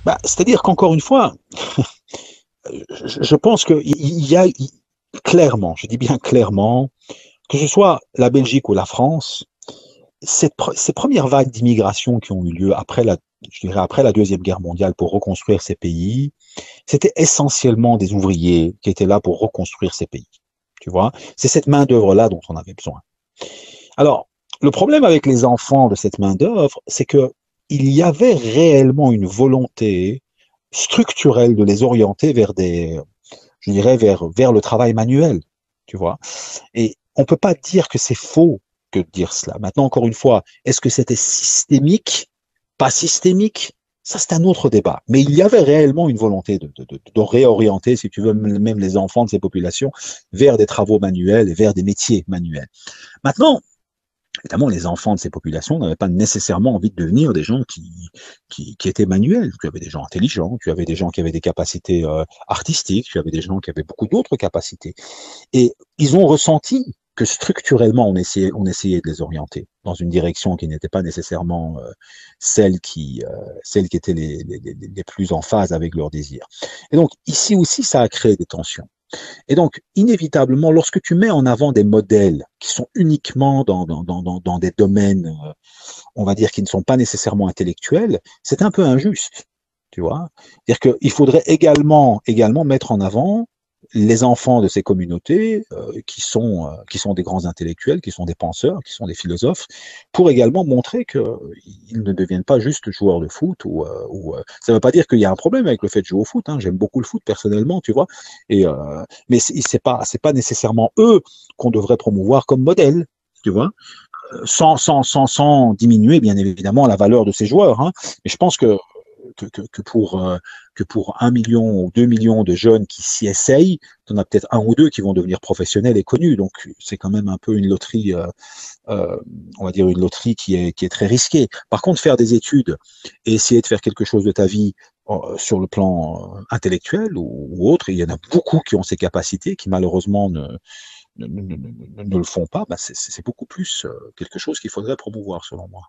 Bah, c'est-à-dire qu'encore une fois, je pense qu'il y a clairement, je dis bien clairement, que ce soit la Belgique ou la France, ces premières vagues d'immigration qui ont eu lieu après je dirais après la Deuxième Guerre mondiale pour reconstruire ces pays, c'était essentiellement des ouvriers qui étaient là pour reconstruire ces pays. Tu vois, c'est cette main-d'œuvre-là dont on avait besoin. Alors, le problème avec les enfants de cette main-d'œuvre, c'est que il y avait réellement une volonté structurelle de les orienter vers je dirais, vers le travail manuel, tu vois. Et on ne peut pas dire que c'est faux que de dire cela. Maintenant, encore une fois, est-ce que c'était systémique, pas systémique? Ça, c'est un autre débat. Mais il y avait réellement une volonté de réorienter, si tu veux, même les enfants de ces populations vers des travaux manuels et vers des métiers manuels. Maintenant, évidemment, les enfants de ces populations n'avaient pas nécessairement envie de devenir des gens qui étaient manuels. Tu avais des gens intelligents, tu avais des gens qui avaient des capacités artistiques, tu avais des gens qui avaient beaucoup d'autres capacités. Et ils ont ressenti que structurellement, on essayait de les orienter dans une direction qui n'était pas nécessairement celle qui était les plus en phase avec leurs désirs. Et donc, ici aussi, ça a créé des tensions. Et donc, inévitablement, lorsque tu mets en avant des modèles qui sont uniquement dans des domaines, on va dire, qui ne sont pas nécessairement intellectuels, c'est un peu injuste, tu vois. C'est-à-dire qu'il faudrait également mettre en avant les enfants de ces communautés qui sont des grands intellectuels, qui sont des penseurs, qui sont des philosophes, pour également montrer qu'ils ne deviennent pas juste joueurs de foot. Ça ne veut pas dire qu'il y a un problème avec le fait de jouer au foot. Hein. J'aime beaucoup le foot personnellement, tu vois. Mais c'est pas nécessairement eux qu'on devrait promouvoir comme modèle, tu vois, sans diminuer bien évidemment la valeur de ces joueurs. Hein. Mais je pense que pour 1 million ou 2 millions de jeunes qui s'y essayent, tu en as peut-être un ou deux qui vont devenir professionnels et connus. Donc c'est quand même un peu une loterie, euh, on va dire une loterie qui est très risquée. Par contre, faire des études et essayer de faire quelque chose de ta vie sur le plan intellectuel ou autre, il y en a beaucoup qui ont ces capacités, qui malheureusement ne le font pas, bah c'est beaucoup plus quelque chose qu'il faudrait promouvoir selon moi.